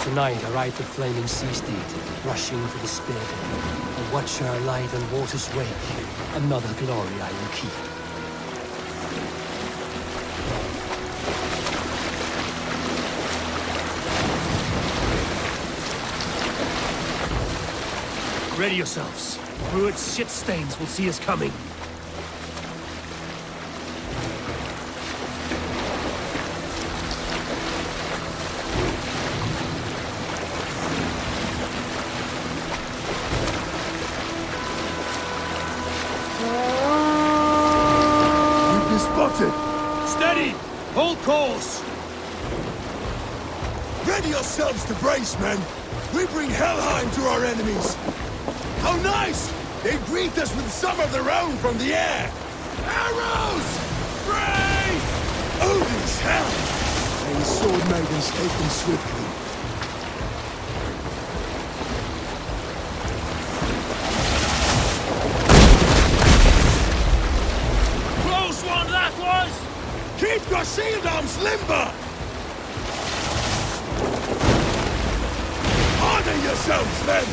Tonight I ride the flaming sea steed, rushing for the spear. A watcher alive in water's wake, another glory I will keep. Ready yourselves. Druid's shit stains will see us coming. Steady! Hold course! Ready yourselves to brace, men! We bring Helheim to our enemies! How nice! They greet us with some of their own from the air! Arrows! Brace! Odin's hell! May his sword maidens take them swiftly. Close one that was! Keep your shield arms limber! Harden yourselves, then!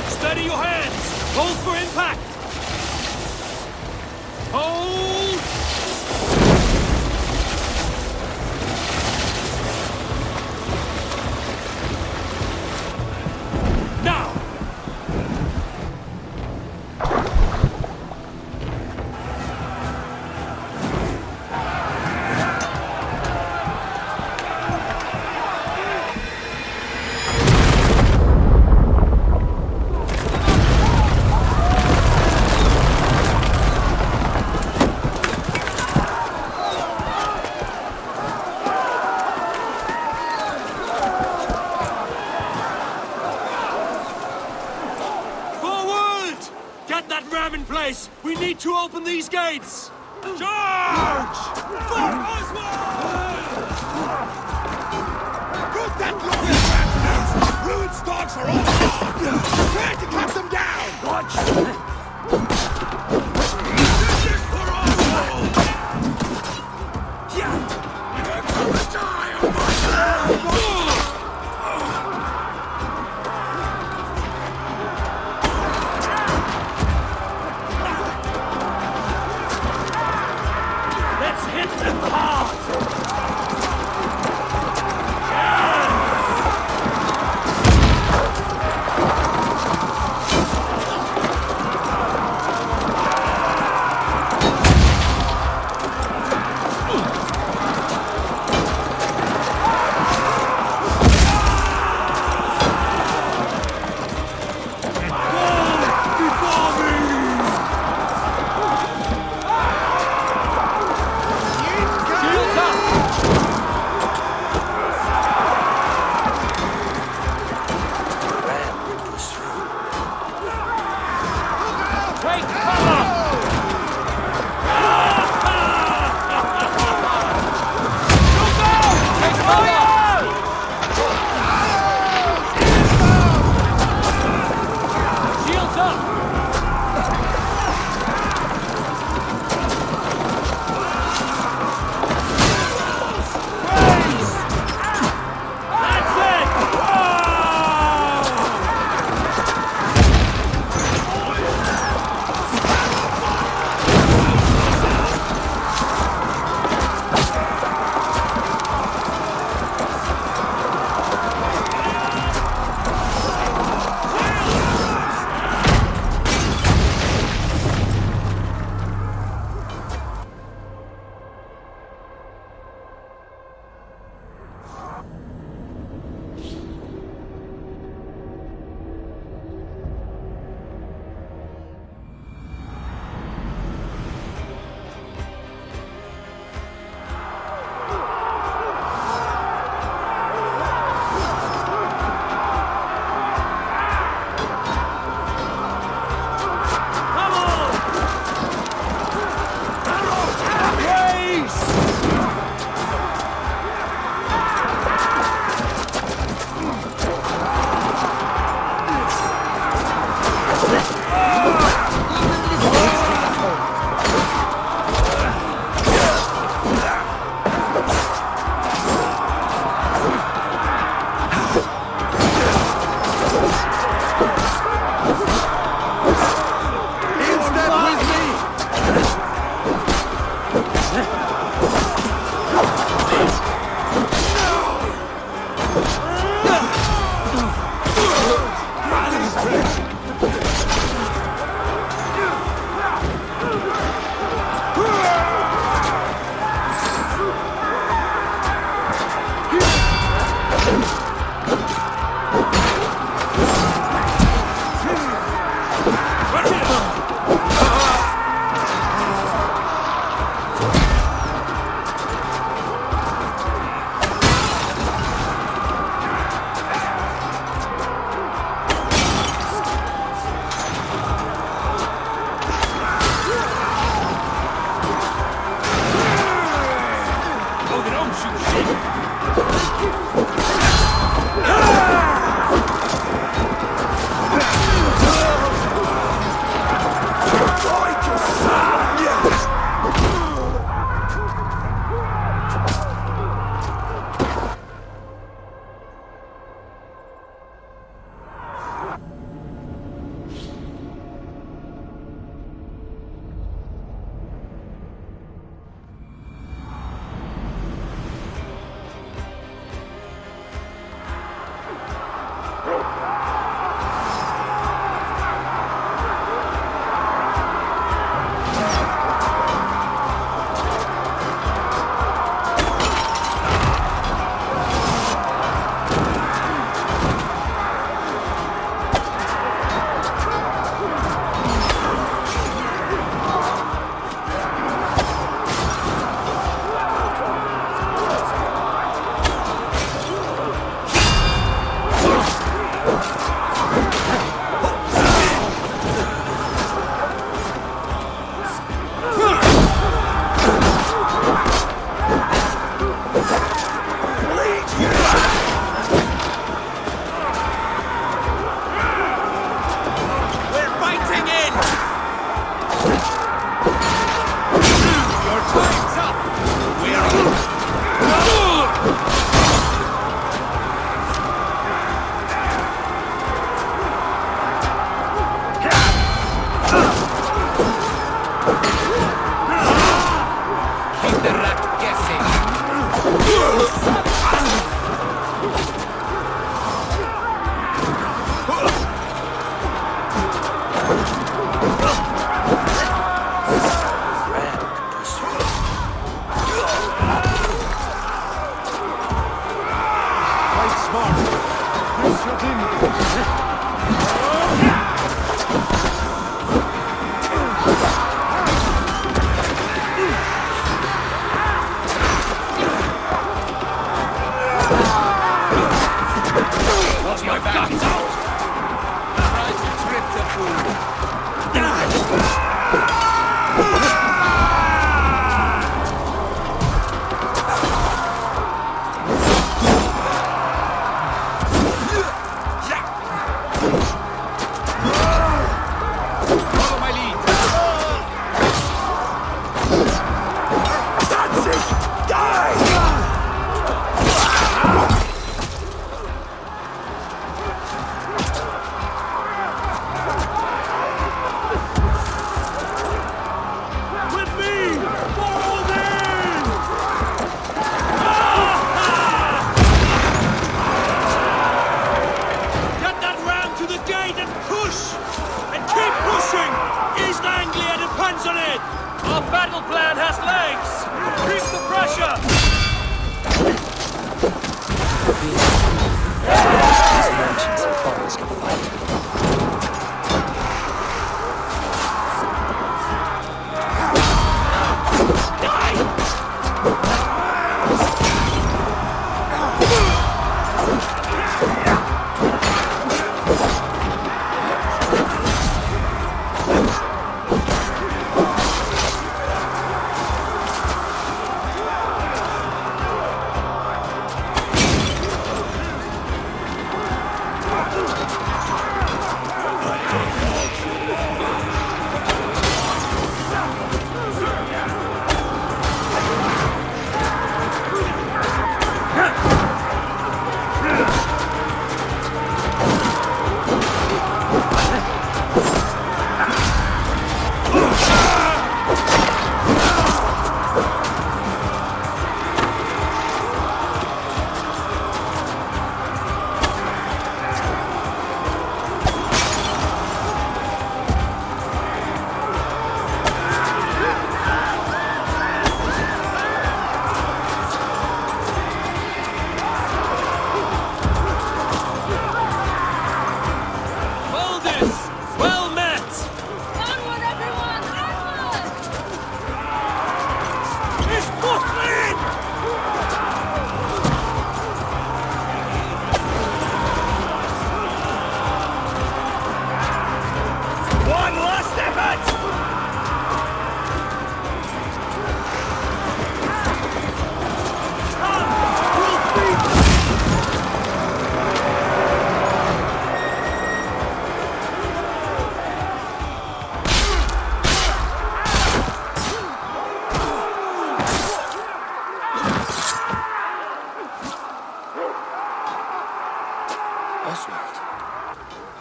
Steady your hands! Hold for impact! Hold! Now! In place! We need to open these gates! Charge! For Oswald! Good that glorious baptisms! Ruined stocks are all gone! Prepare to cut them down! Watch! This is for Oswald! You're gonna die on my hand!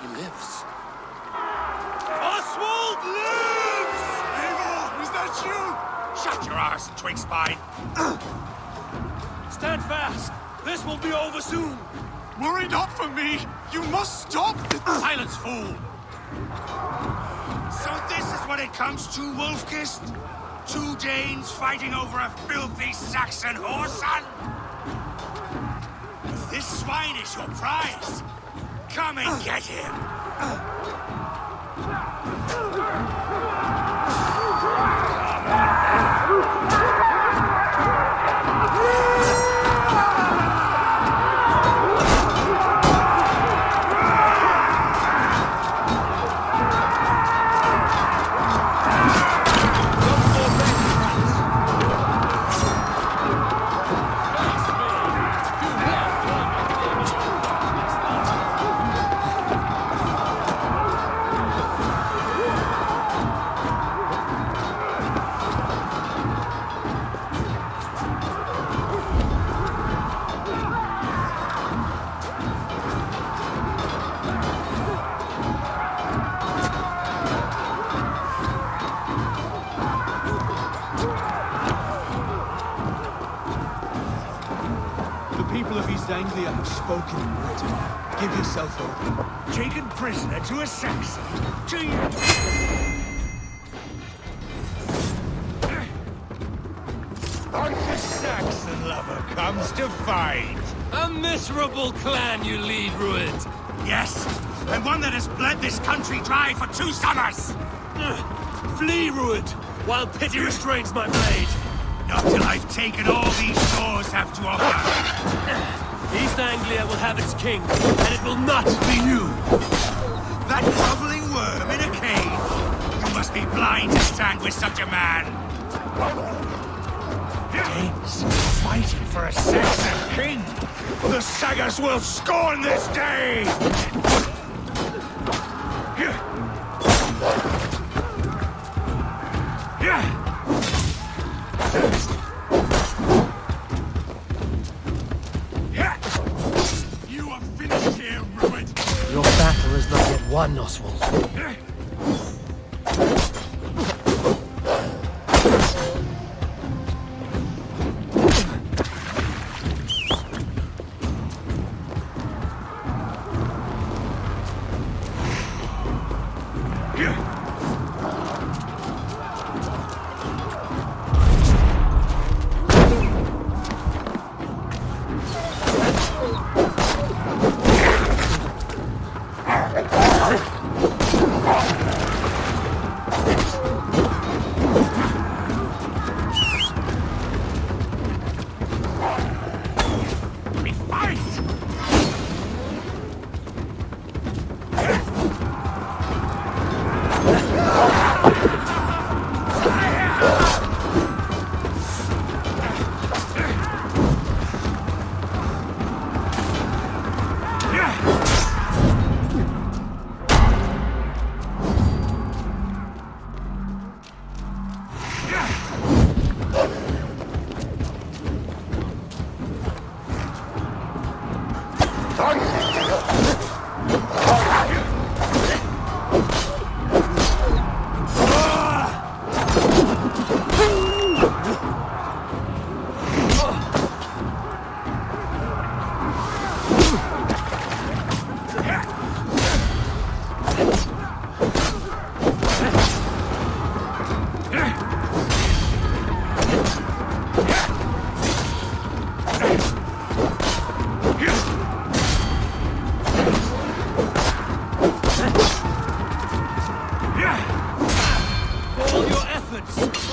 He lives. Oswald lives! Eivor, is that you? Shut your arse, twig spine! Stand fast! This will be over soon! Worry not for me! You must stop! Silence, fool! So this is what it comes to, Wolfkist? 2 Danes fighting over a filthy Saxon whoreson? If this swine is your prize, come and get him! Anglia have spoken in written. Give yourself over. Taken prisoner to a Saxon. To you. What the Saxon lover comes to find. A miserable clan you lead, Rued. Yes, and one that has bled this country dry for 2 summers. Flee, Rued, while pity restrains my blade. Not till I've taken all these shores have to offer. East Anglia will have its king, and it will not be you! That groveling worm in a cage! You must be blind to stand with such a man! Danes fighting for a Saxon king! The Sagas will scorn this day! Your battle is not yet won, Oswald.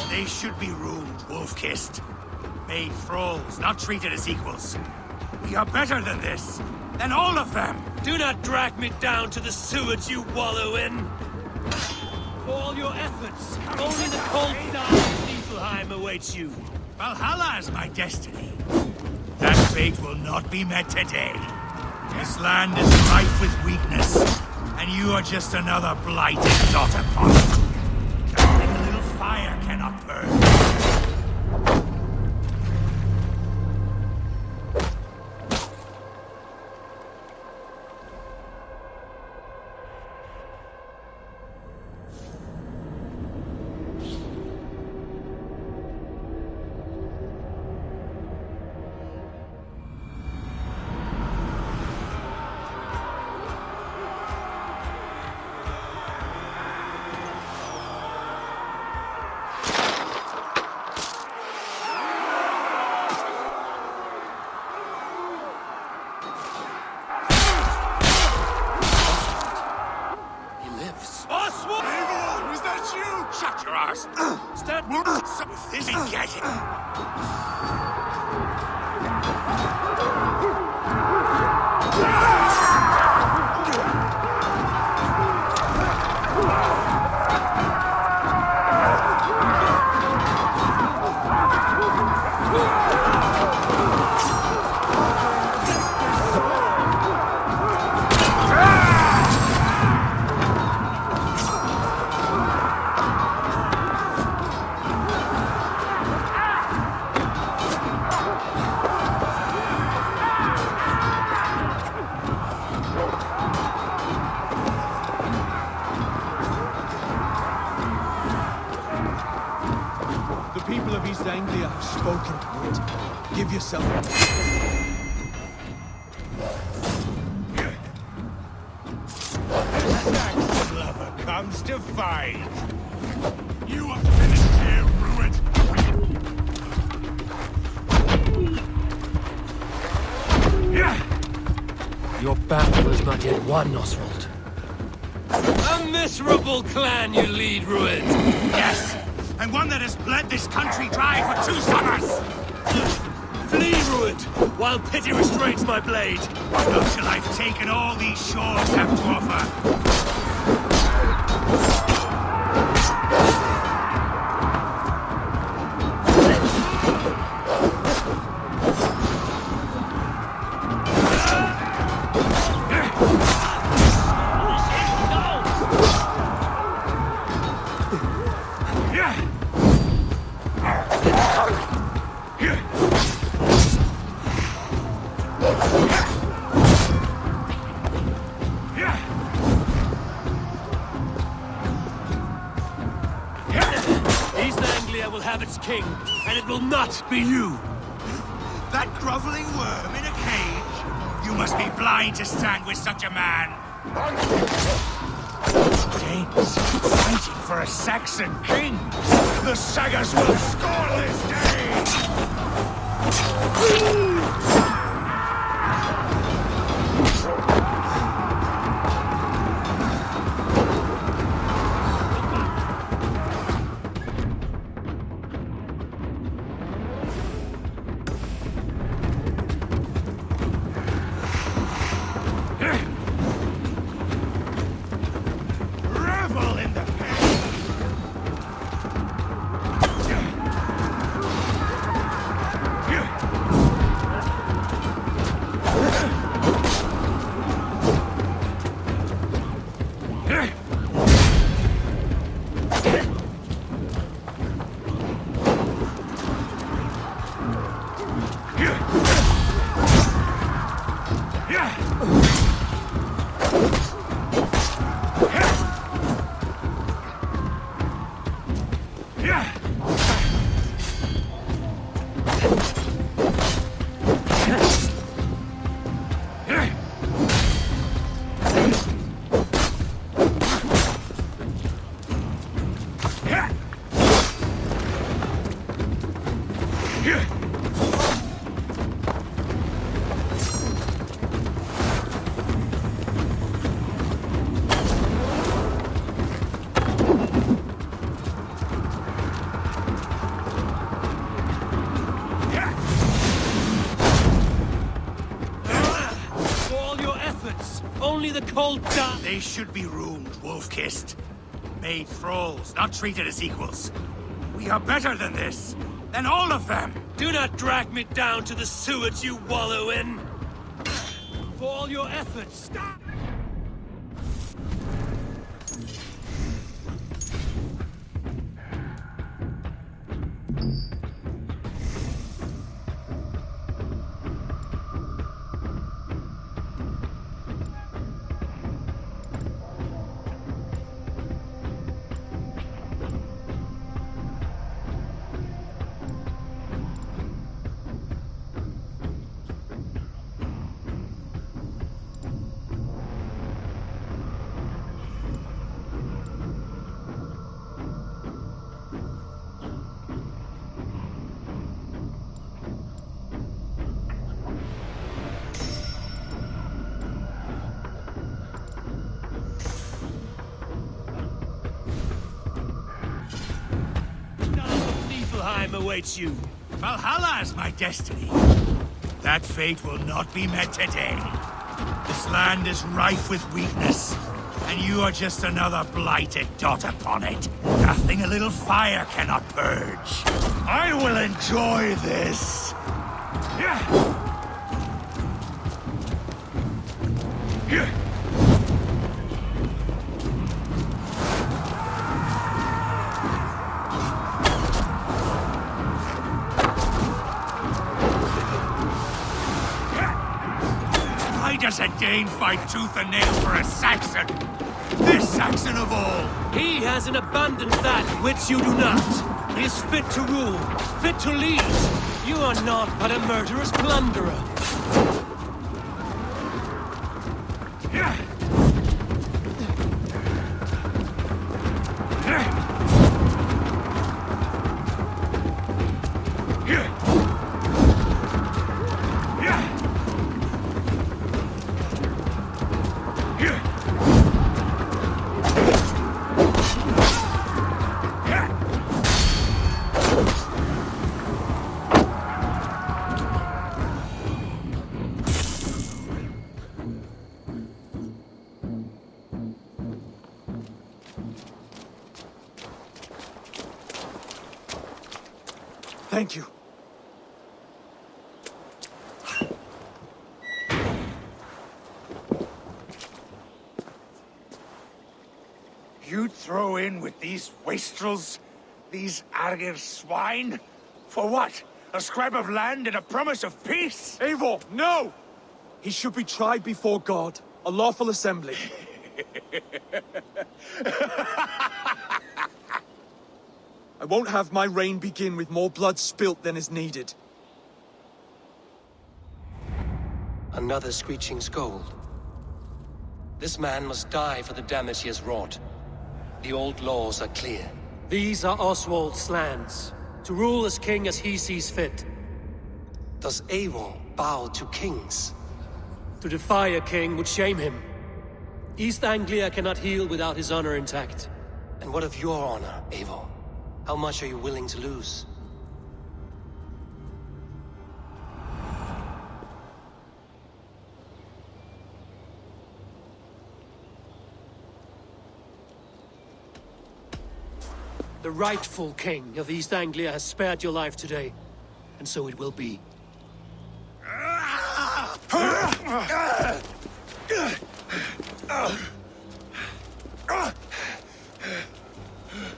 They should be ruled, wolf-kissed. Made thralls, not treated as equals. We are better than this. Than all of them. Do not drag me down to the sewage you wallow in. For all your efforts, only the cold dark of Niflheim awaits you. Valhalla is my destiny. That fate will not be met today. This land is rife with weakness, and you are just another blighted dot upon it. That a little fire cannot burn. I've spoken to it. Give yourself Saxon lover comes to fight. You are finished here, Ruined. Your battle is not yet won, Oswald. A miserable clan you lead, Ruined. Yes, and one that has bled this country dry for 2 summers. Flee, Ruined, while pity restrains my blade. Not till I've taken all these shores have to offer. Will have its king, and it will not be you. That groveling worm in a cage? You must be blind to stand with such a man. Danes, fighting for a Saxon king. The sagas will score this day! Only the cold dark. They should be roomed, wolf-kissed. Made thralls, not treated as equals. We are better than this. Than all of them. Do not drag me down to the sewage you wallow in. For all your efforts, stop! Awaits you. Valhalla is my destiny. That fate will not be met today. This land is rife with weakness, and you are just another blighted dot upon it. Nothing a little fire cannot purge. I will enjoy this. Why does a Dane fight tooth and nail for a Saxon? This Saxon of all! He has an abundance that which you do not. He is fit to rule, fit to lead. You are not but a murderous plunderer. Thank you. You'd throw in with these wastrels? These Argir swine? For what? A scrap of land and a promise of peace? Eivor, no! He should be tried before God, a lawful assembly. I won't have my reign begin with more blood spilt than is needed. Another screeching scold. This man must die for the damage he has wrought. The old laws are clear. These are Oswald's lands, to rule as king as he sees fit. Does Eivor bow to kings? To defy a king would shame him. East Anglia cannot heal without his honor intact. And what of your honor, Eivor? How much are you willing to lose? The rightful king of East Anglia has spared your life today, and so it will be.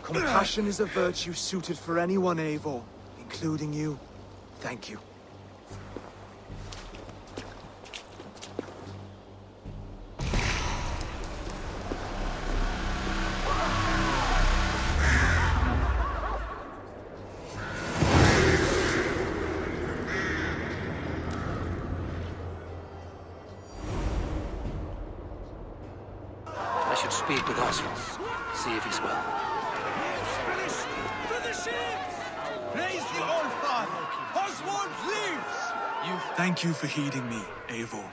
Compassion is a virtue suited for anyone, Eivor, including you. Thank you. I should speak with Oswald, see if he's well. Praise the Old Father! Oswald lives! Thank you for heeding me, Eivor.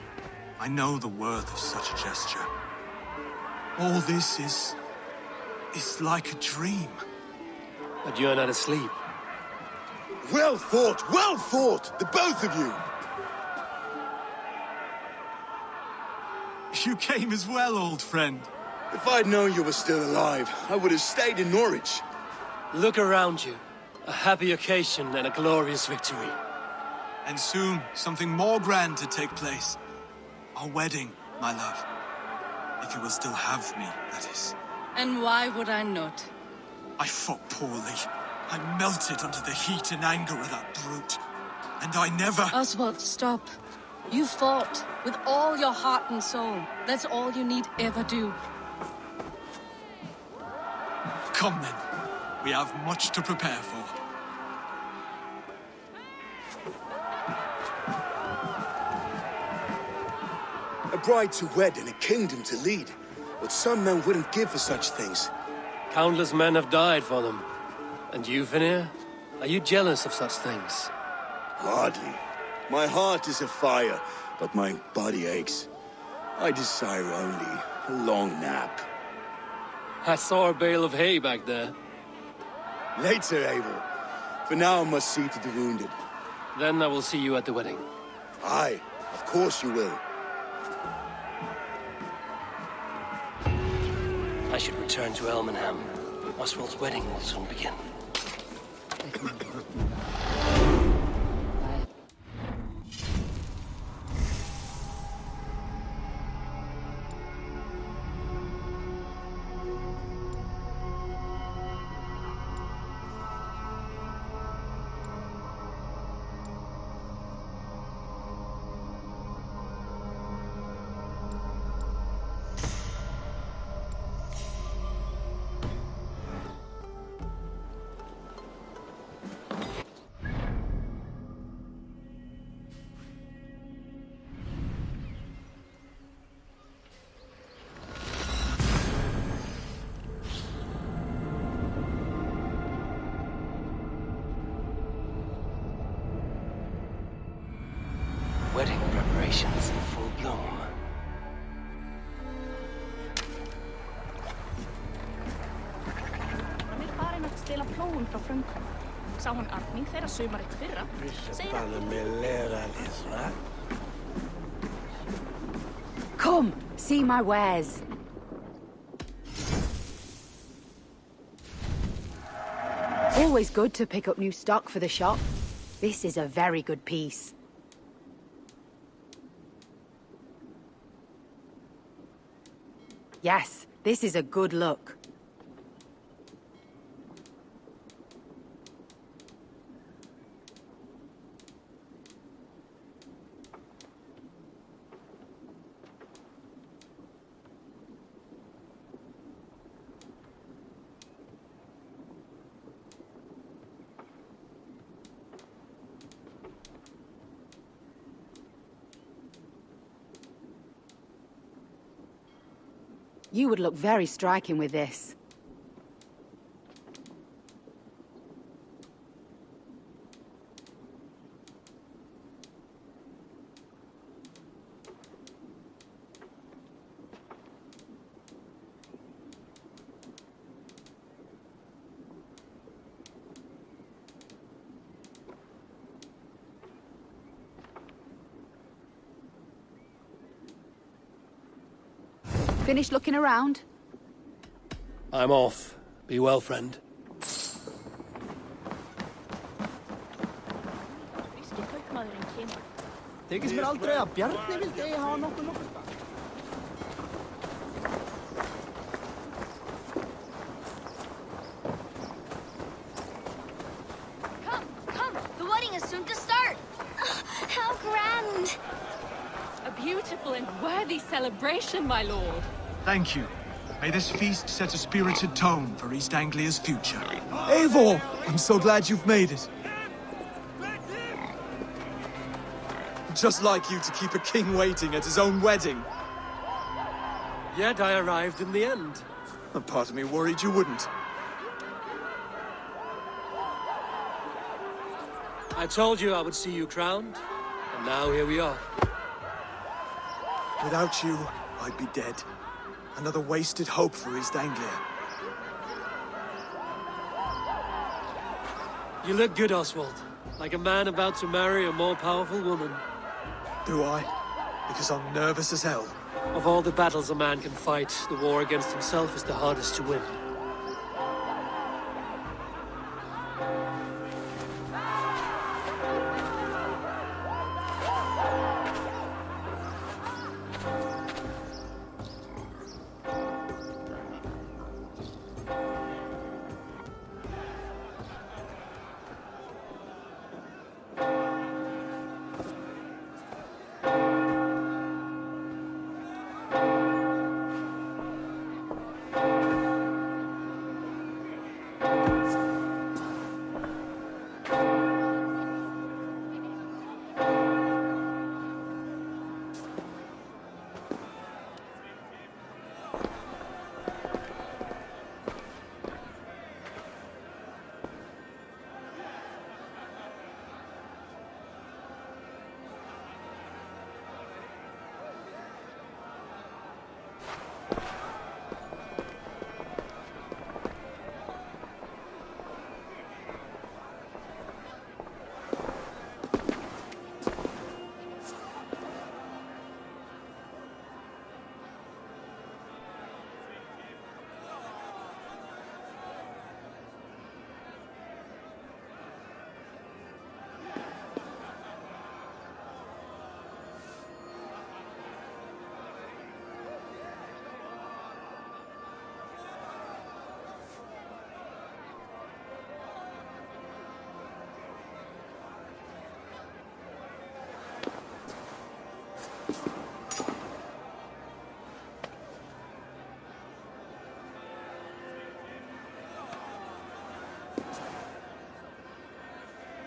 I know the worth of such a gesture. All this is like a dream. But you're not asleep. Well fought, the both of you! You came as well, old friend. If I'd known you were still alive, I would have stayed in Norwich. Look around you. A happy occasion and a glorious victory. And soon, something more grand to take place. Our wedding, my love. If you will still have me, that is. And why would I not? I fought poorly. I melted under the heat and anger of that brute. And I never... Oswald, stop. You fought with all your heart and soul. That's all you need ever do. Come then. We have much to prepare for. A bride to wed and a kingdom to lead. What some men wouldn't give for such things. Countless men have died for them. And you, Vanir? Are you jealous of such things? Hardly. My heart is afire, but my body aches. I desire only a long nap. I saw a bale of hay back there. Later, Eivor. For now, I must see to the wounded. Then I will see you at the wedding. Aye, of course you will. I should return to Elmenham. Oswald's wedding will soon begin. Patience in full bloom. Hann farin að stela plógun frá fröngum. Sá hann arning þeirra sumarið fyrra. Come, see my wares. Always good to pick up new stock for the shop. This is a very good piece. Yes, this is a good look. You would look very striking with this. Finished looking around? I'm off. Be well, friend. Þykist mér aldrei að Bjarni vildi eigi hafa nokkuð. Come! The wedding is soon to start! How grand! A beautiful and worthy celebration, my lord. Thank you. May this feast set a spirited tone for East Anglia's future. Eivor! I'm so glad you've made it. Just like you to keep a king waiting at his own wedding. Yet I arrived in the end. A part of me worried you wouldn't. I told you I would see you crowned, and now here we are. Without you, I'd be dead. Another wasted hope for East Anglia. You look good, Oswald. Like a man about to marry a more powerful woman. Do I? Because I'm nervous as hell. Of all the battles a man can fight, the war against himself is the hardest to win.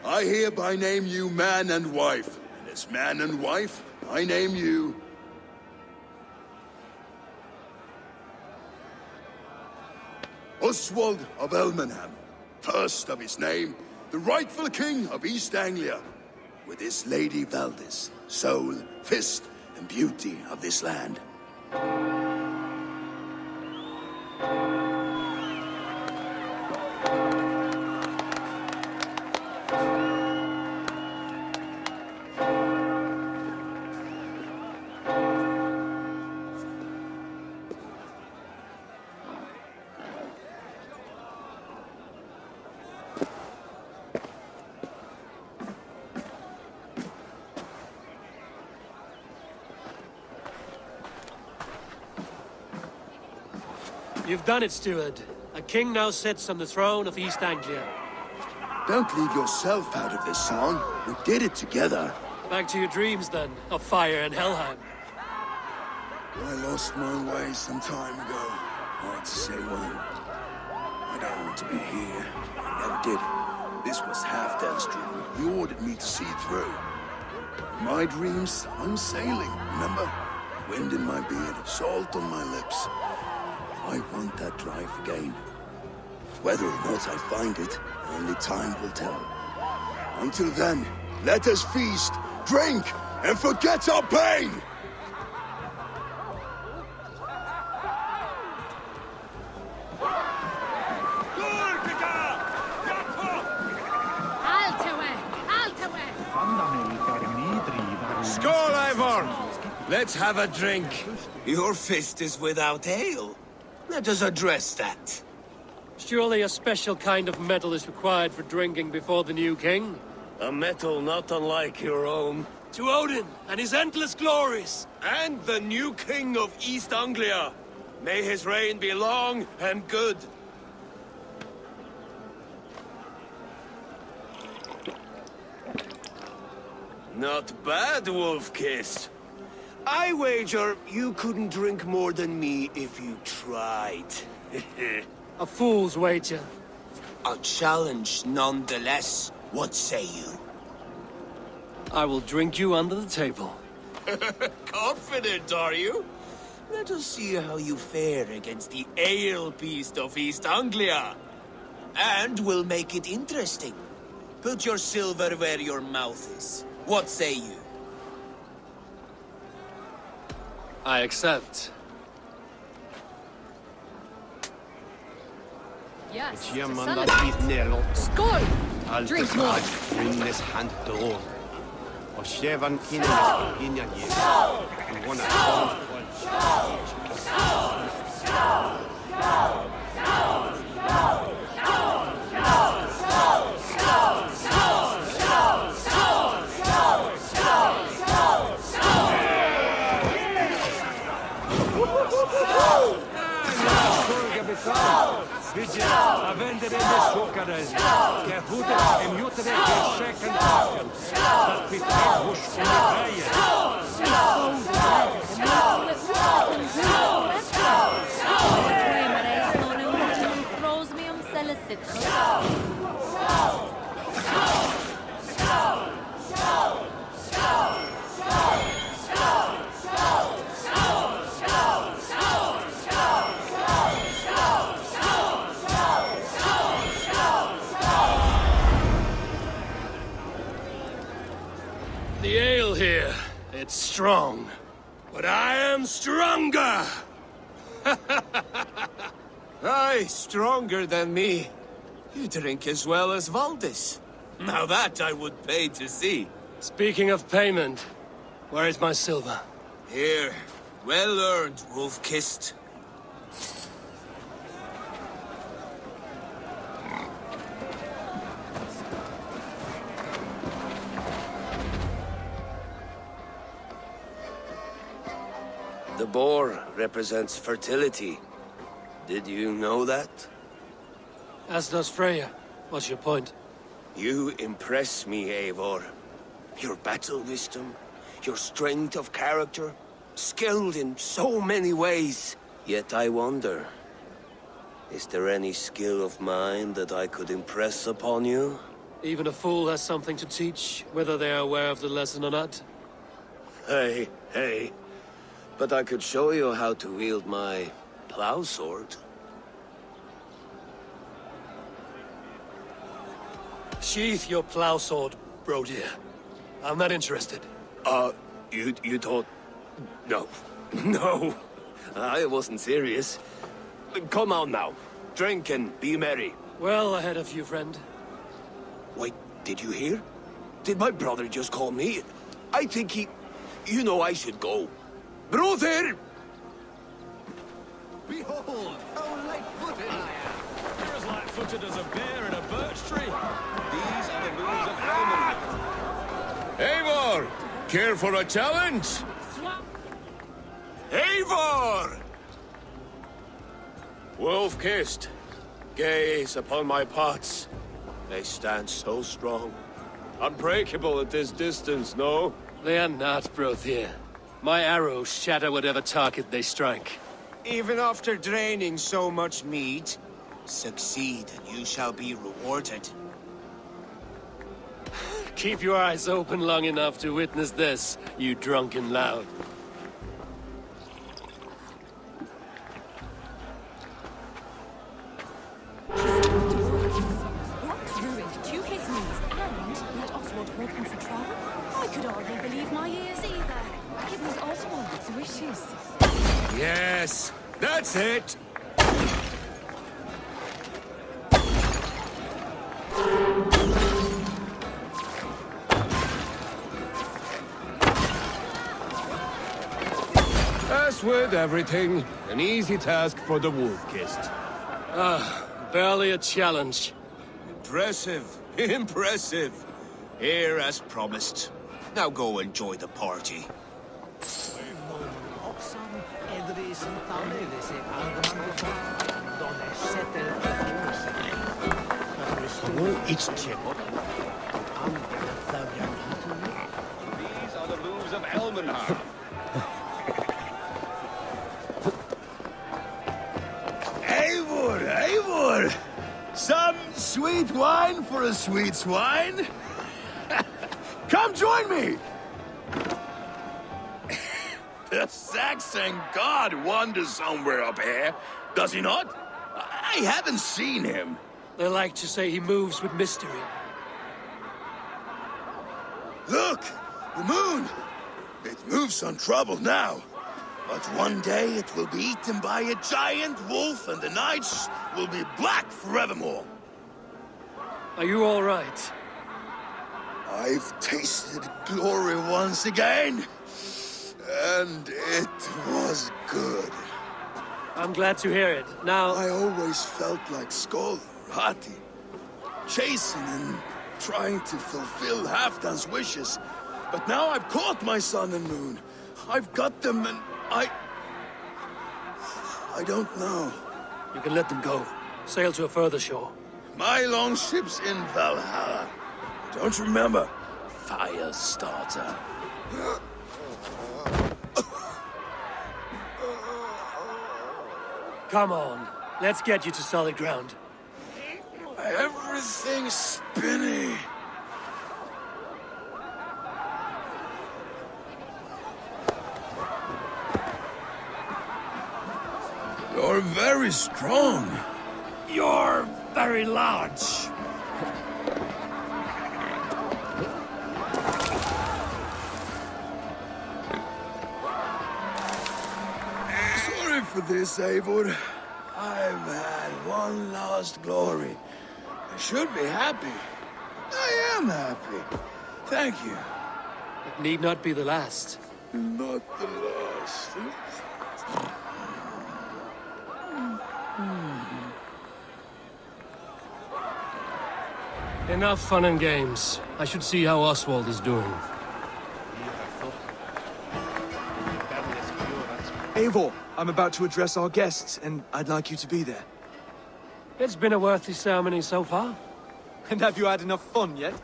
I hereby name you man and wife. And as man and wife, I name you... Oswald of Elmenham, first of his name, the rightful king of East Anglia, with his lady Valdis, soul, fist, and beauty of this land. You've done it, steward. A king now sits on the throne of East Anglia. Don't leave yourself out of this song. We did it together. Back to your dreams, then, of fire and Helheim. I lost my way some time ago. Hard to say when. I don't want to be here. I never did. This was Halfdan's dream. He ordered me to see it through. My dreams, I'm sailing, remember? Wind in my beard, salt on my lips. I want that drive again. Whether or not I find it, only time will tell. Until then, let us feast, drink, and forget our pain! Skål, Eivor! Let's have a drink. Your fist is without ale. Let us address that. Surely a special kind of metal is required for drinking before the new king? A metal not unlike your own. To Odin and his endless glories. And the new king of East Anglia. May his reign be long and good. Not bad, Wolf-Kiss. I wager you couldn't drink more than me if you tried. A fool's wager. A challenge nonetheless. What say you? I will drink you under the table. Confident, are you? Let us see how you fare against the ale beast of East Anglia. And we'll make it interesting. Put your silver where your mouth is. What say you? I accept. Yes. Skål! Drink more. Rinnes hand door. Och kävan innan Widzicie, a vendere le sciocare, che hude e mutere che second taken, that we take bush in the prayer. The ale here, it's strong. But I am stronger! Aye, stronger than me. You drink as well as Valdis. Now that I would pay to see. Speaking of payment, where is my silver? Here. Well earned, Wolf-Kissed. The boar represents fertility. Did you know that? As does Freya. What's your point? You impress me, Eivor. Your battle wisdom, your strength of character, skilled in so many ways. Yet I wonder, is there any skill of mine that I could impress upon you? Even a fool has something to teach, whether they are aware of the lesson or not. Hey. But I could show you how to wield my plow sword. Sheath your plow sword, bro dear. I'm not interested. You thought... No. No. I wasn't serious. Come on now. Drink and be merry. Well ahead of you, friend. Wait, did you hear? Did my brother just call me? I think he... You know I should go. Brother! Behold, how light-footed I am. You're as light-footed as a bear in a birch tree. These are the moves of Elman. Eivor! Care for a challenge? Eivor! Wolf-kissed. Gaze upon my pots. They stand so strong. Unbreakable at this distance, no? They are not, Brothier. My arrows shatter whatever target they strike. Even after draining so much meat, succeed and you shall be rewarded. Keep your eyes open long enough to witness this, you drunken lout. Rock's ruined to his knees, and let Oswald hold him for trial? I could hardly believe my ears either. It was Oswald's wishes. Yes, that's it! As with everything, an easy task for the wolf-kissed. Barely a challenge. Impressive, impressive. Here as promised. Now go enjoy the party. These are the moves of Elmenhar. Eivor, Eivor! Some sweet wine for a sweet swine? Come join me! The Saxon god wanders somewhere up here, does he not? I haven't seen him. They like to say he moves with mystery. Look! The moon! It moves untroubled now. But one day it will be eaten by a giant wolf and the nights will be black forevermore. Are you all right? I've tasted glory once again. And it was good. I'm glad to hear it. Now... I always felt like Skoll, Hati, chasing and trying to fulfill Halfdan's wishes. But now I've caught my sun and moon. I've got them and I don't know. You can let them go. Sail to a further shore. My longship's in Valhalla. Don't you remember? Fire starter. Come on. Let's get you to solid ground. Everything's spinny. You're very strong. You're very large. Sorry for this, Eivor. I've had one last glory. I should be happy. I am happy. Thank you. It need not be the last. Not the last. Enough fun and games. I should see how Oswald is doing. Eivor, I'm about to address our guests, and I'd like you to be there. It's been a worthy ceremony so far. And have you had enough fun yet?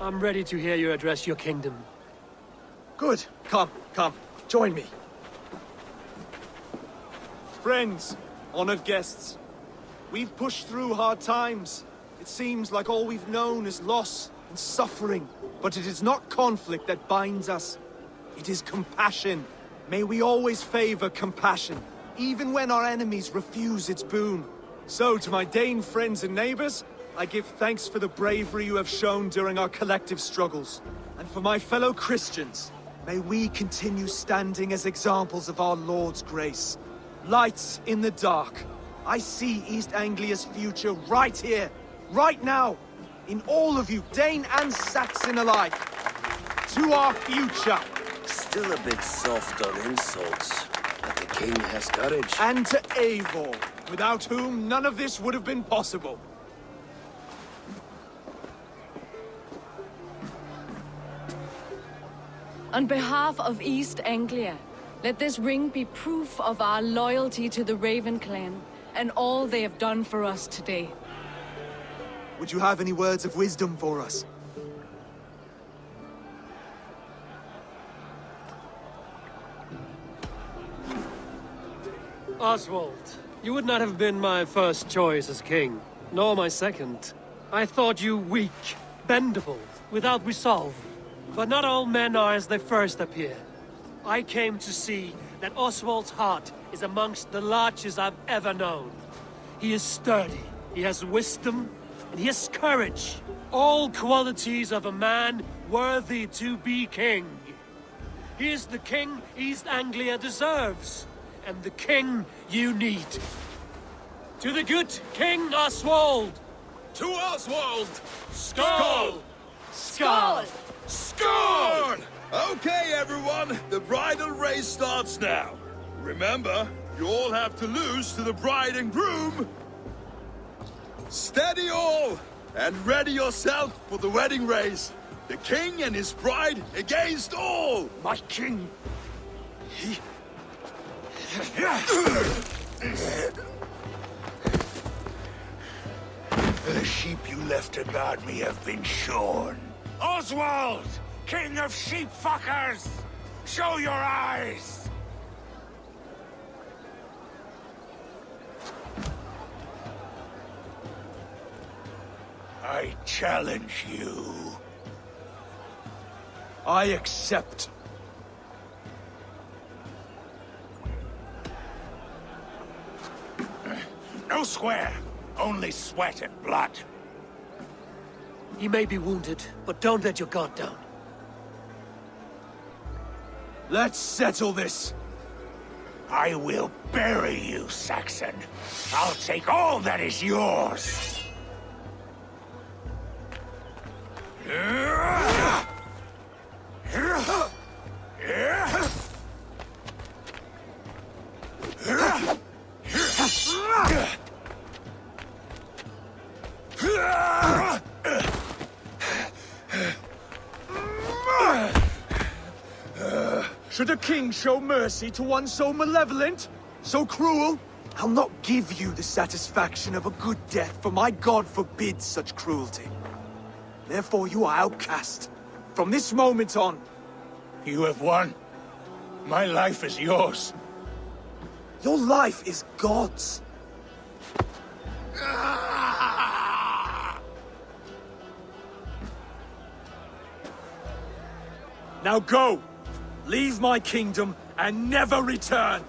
I'm ready to hear you address your kingdom. Good. Come, join me. Friends, honored guests, we've pushed through hard times. It seems like all we've known is loss and suffering. But it is not conflict that binds us. It is compassion. May we always favor compassion, even when our enemies refuse its boon. So, to my Dane friends and neighbors, I give thanks for the bravery you have shown during our collective struggles. And for my fellow Christians, may we continue standing as examples of our Lord's grace. Lights in the dark. I see East Anglia's future right here, right now, in all of you, Dane and Saxon alike. To our future. Still a bit soft on insults, but the king has courage. And to Eivor, without whom none of this would have been possible. On behalf of East Anglia, let this ring be proof of our loyalty to the Raven clan and all they have done for us today. Would you have any words of wisdom for us? Oswald, you would not have been my first choice as king, nor my second. I thought you weak, bendable, without resolve. But not all men are as they first appear. I came to see that Oswald's heart is amongst the largest I've ever known. He is sturdy, he has wisdom, and he has courage. All qualities of a man worthy to be king. He is the king East Anglia deserves, and the king you need. To the good King Oswald! To Oswald! Skål! Skål! Skål! Okay, everyone, the bridal race starts now. Remember, you all have to lose to the bride and groom. Steady all, and ready yourself for the wedding race. The king and his bride against all! My king! The sheep you left to guard me have been shorn. Oswald! King of sheep fuckers! Show your eyes! I challenge you. I accept. No square, only sweat and blood. He may be wounded, but don't let your guard down. Let's settle this. I will bury you, Saxon. I'll take all that is yours. Should a king show mercy to one so malevolent? So cruel? I'll not give you the satisfaction of a good death, for my god forbids such cruelty. Therefore you are outcast. From this moment on. You have won. My life is yours. Your life is God's. Now go! Leave my kingdom and never return!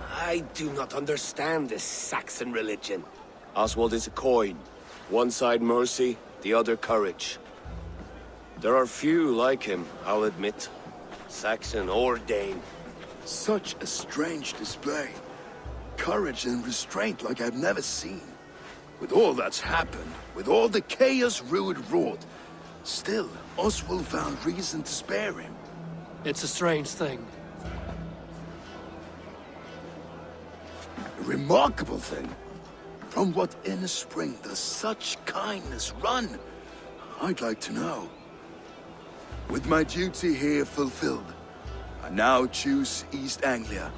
I do not understand this Saxon religion. Oswald is a coin. One side mercy, the other courage. There are few like him, I'll admit. Saxon or Dane. Such a strange display. Courage and restraint like I've never seen. With all that's happened, with all the chaos Rued wrought, still, Oswald found reason to spare him. It's a strange thing. A remarkable thing. From what inner spring does such kindness run? I'd like to know. With my duty here fulfilled, I now choose East Anglia.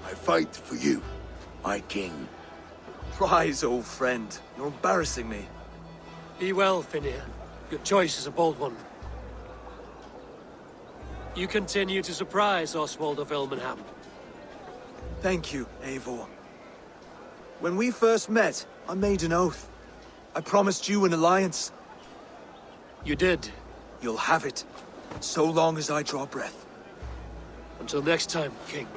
I fight for you, my king. Rise, old friend. You're embarrassing me. Be well, Finnir. Your choice is a bold one. You continue to surprise Oswald of Ilmenham. Thank you, Eivor. When we first met, I made an oath. I promised you an alliance. You did. You'll have it, so long as I draw breath. Until next time, King.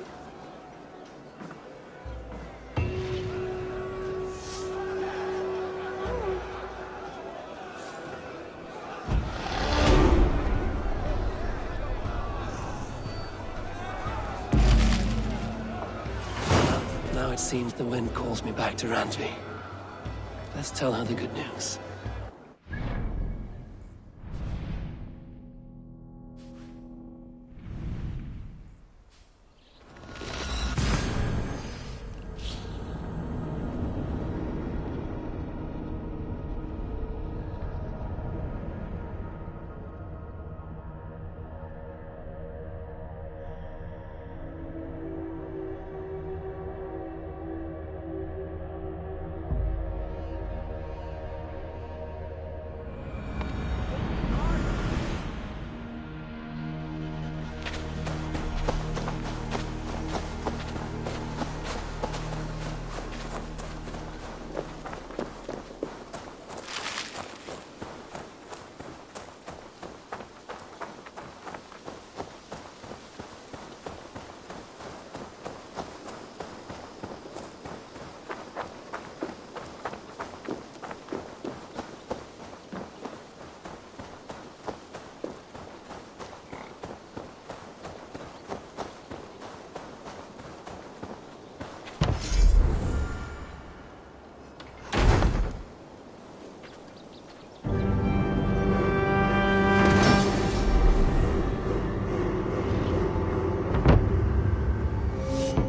Now it seems the wind calls me back to Randvi. Let's tell her the good news.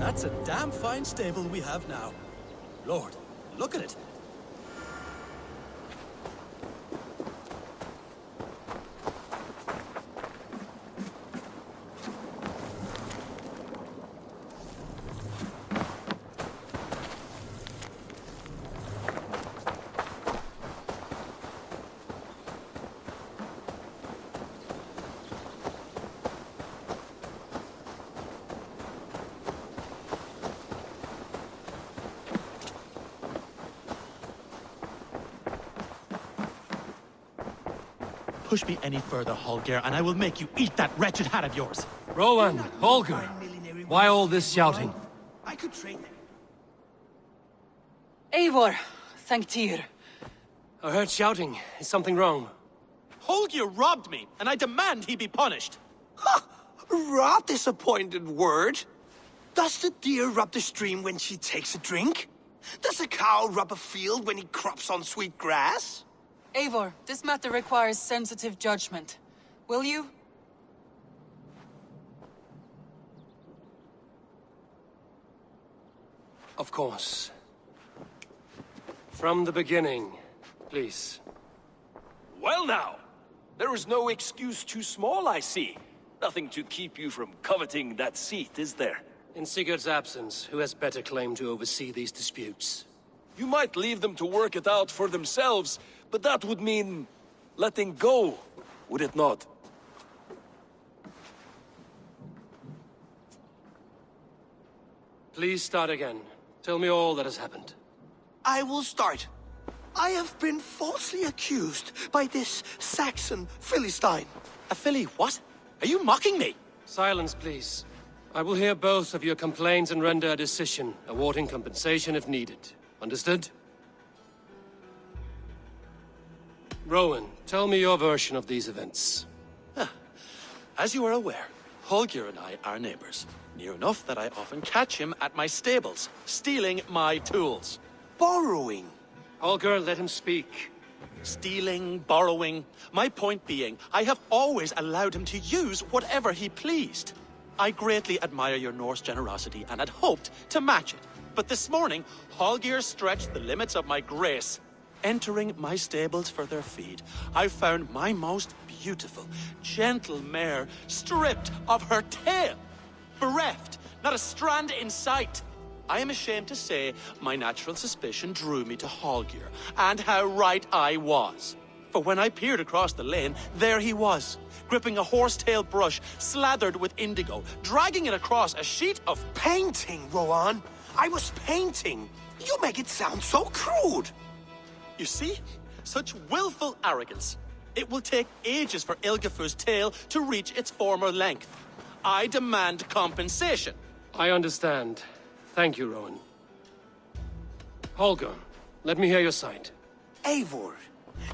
That's a damn fine stable we have now. Lord, look at it. Push me any further, Holger, and I will make you eat that wretched hat of yours. Rowan, Holger, why all this shouting? I could trade them. Eivor, thank Tyr. I heard shouting. Is something wrong? Holger robbed me, and I demand he be punished. Ha! Rot disappointed word. Does the deer rub the stream when she takes a drink? Does a cow rub a field when he crops on sweet grass? Eivor, this matter requires sensitive judgment. Will you? Of course. From the beginning, please. Well now, there is no excuse too small, I see. Nothing to keep you from coveting that seat, is there? In Sigurd's absence, who has better claim to oversee these disputes? You might leave them to work it out for themselves, but that would mean letting go, would it not? Please start again. Tell me all that has happened. I will start. I have been falsely accused by this Saxon Philistine. A Philly what? Are you mocking me? Silence, please. I will hear both of your complaints and render a decision, awarding compensation if needed. Understood? Rowan, tell me your version of these events. As you are aware, Holger and I are neighbors. Near enough that I often catch him at my stables, stealing my tools. Borrowing. Holger, let him speak. Stealing, borrowing. My point being, I have always allowed him to use whatever he pleased. I greatly admire your Norse generosity and had hoped to match it. But this morning, Holger stretched the limits of my grace. Entering my stables for their feed, I found my most beautiful, gentle mare stripped of her tail. Bereft, not a strand in sight. I am ashamed to say my natural suspicion drew me to Holger, and how right I was. For when I peered across the lane, there he was, gripping a horsetail brush slathered with indigo, dragging it across a sheet of painting, Rowan. I was painting. You make it sound so crude. You see? Such willful arrogance. It will take ages for Ilgefu's tail to reach its former length. I demand compensation. I understand. Thank you, Rowan. Holger, let me hear your side. Eivor,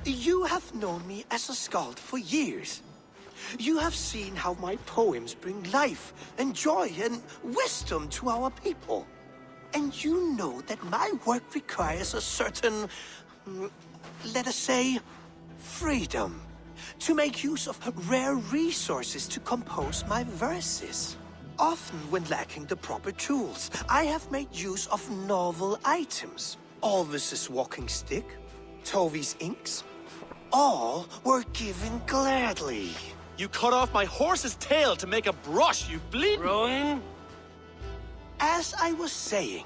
you have known me as a skald for years. You have seen how my poems bring life and joy and wisdom to our people. And you know that my work requires a certain, let us say, freedom. To make use of rare resources to compose my verses. Often when lacking the proper tools, I have made use of novel items. Alvis's walking stick, Tovi's inks. All were given gladly. You cut off my horse's tail to make a brush, you bleed... Rowan? As I was saying,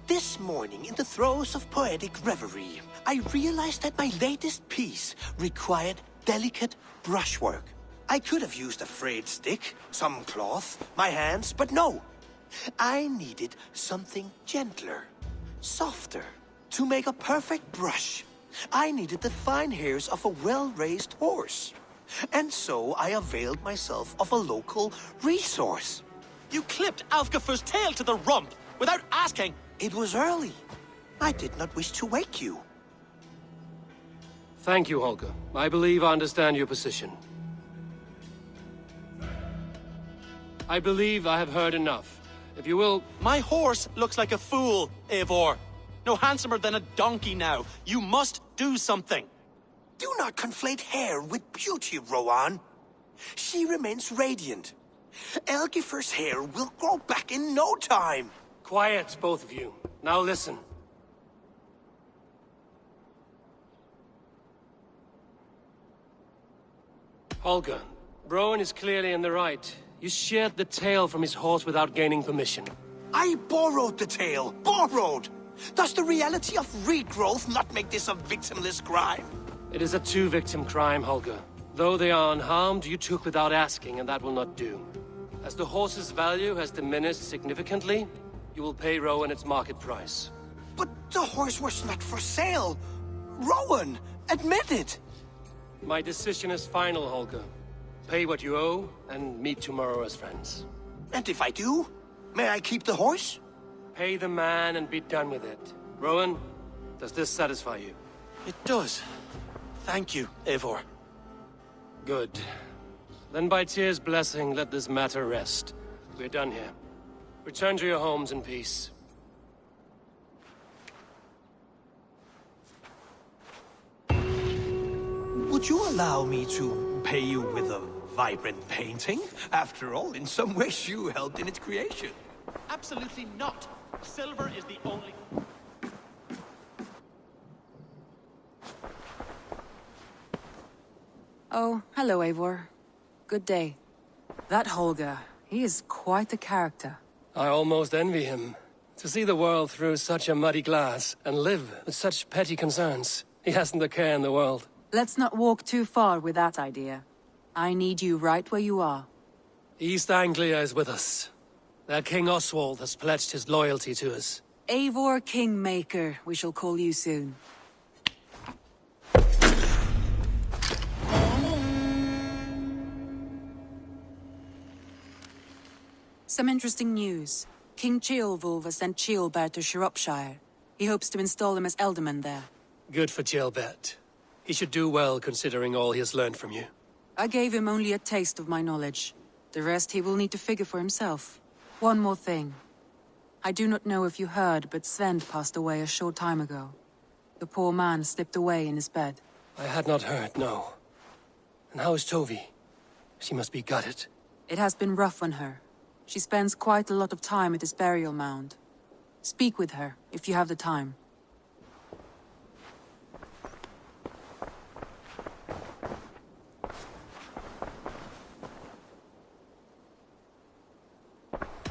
this morning in the throes of poetic reverie, I realized that my latest piece required delicate brushwork. I could have used a frayed stick, some cloth, my hands, but no. I needed something gentler, softer. To make a perfect brush, I needed the fine hairs of a well-raised horse. And so I availed myself of a local resource. You clipped Alfgafur's tail to the rump without asking. It was early. I did not wish to wake you. Thank you, Holger. I believe I understand your position. I believe I have heard enough. If you will... My horse looks like a fool, Eivor. No handsomer than a donkey now. You must do something. Do not conflate hair with beauty, Rowan. She remains radiant. Elgifur's hair will grow back in no time. Quiet, both of you. Now listen. Holger, Rowan is clearly in the right. You sheared the tail from his horse without gaining permission. I borrowed the tail. Borrowed! Does the reality of regrowth not make this a victimless crime? It is a two-victim crime, Holger. Though they are unharmed, you took without asking, and that will not do. As the horse's value has diminished significantly, you will pay Rowan its market price. But the horse was not for sale. Rowan, admit it. My decision is final, Holger. Pay what you owe, and meet tomorrow as friends. And if I do, may I keep the horse? Pay the man and be done with it. Rowan, does this satisfy you? It does. Thank you, Eivor. Good. Then by Tyr's blessing, let this matter rest. We're done here. Return to your homes in peace. Would you allow me to pay you with a vibrant painting? After all, in some ways you helped in its creation. Absolutely not. Silver is the only... Oh, hello, Eivor. Good day. That Holger, he is quite a character. I almost envy him. To see the world through such a muddy glass, and live with such petty concerns. He hasn't a care in the world. Let's not walk too far with that idea. I need you right where you are. East Anglia is with us. Their King Oswald has pledged his loyalty to us. Eivor Kingmaker, we shall call you soon. Some interesting news. King Ceolwulf has sent Ceolbert to Shropshire. He hopes to install him as Ealdorman there. Good for Ceolbert. He should do well considering all he has learned from you. I gave him only a taste of my knowledge. The rest he will need to figure for himself. One more thing. I do not know if you heard, but Sven passed away a short time ago. The poor man slipped away in his bed. I had not heard, no. And how is Tovi? She must be gutted. It has been rough on her. She spends quite a lot of time at his burial mound. Speak with her, if you have the time.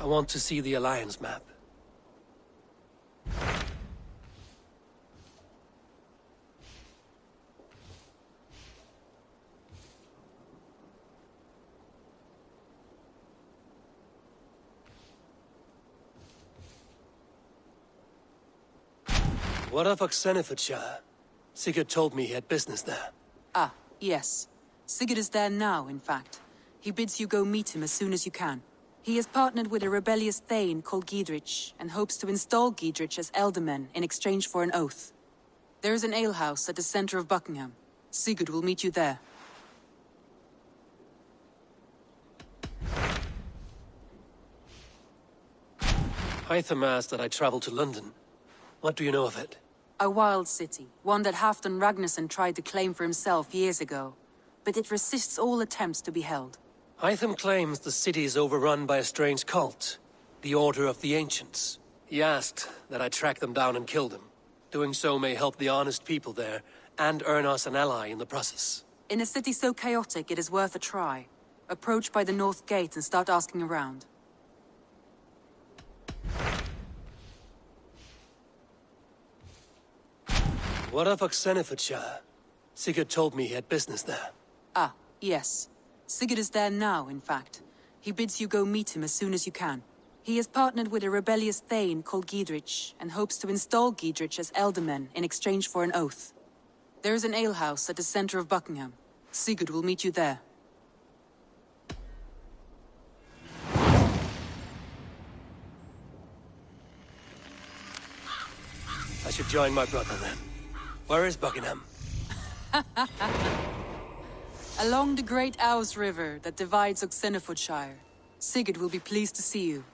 I want to see the Alliance map. What of Oxenfordshire? Sigurd told me he had business there. Ah, yes. Sigurd is there now, in fact. He bids you go meet him as soon as you can. He has partnered with a rebellious Thane called Giedrich, and hopes to install Giedrich as Elderman in exchange for an oath. There is an alehouse at the center of Buckingham. Sigurd will meet you there. Hytham asked that I travel to London. What do you know of it? A wild city, one that Halfdan Ragnarsson tried to claim for himself years ago. But it resists all attempts to be held. Hytham claims the city is overrun by a strange cult, the Order of the Ancients. He asked that I track them down and kill them. Doing so may help the honest people there, and earn us an ally in the process. In a city so chaotic, it is worth a try. Approach by the North Gate and start asking around. What of Oxenfordshire? Sigurd told me he had business there. Ah, yes. Sigurd is there now, in fact. He bids you go meet him as soon as you can. He has partnered with a rebellious Thane called Giedrich, and hopes to install Giedrich as Elderman in exchange for an oath. There is an alehouse at the center of Buckingham. Sigurd will meet you there. I should join my brother then. Where is Buckingham? Along the Great Ouse River that divides Oxenfordshire. Sigurd will be pleased to see you.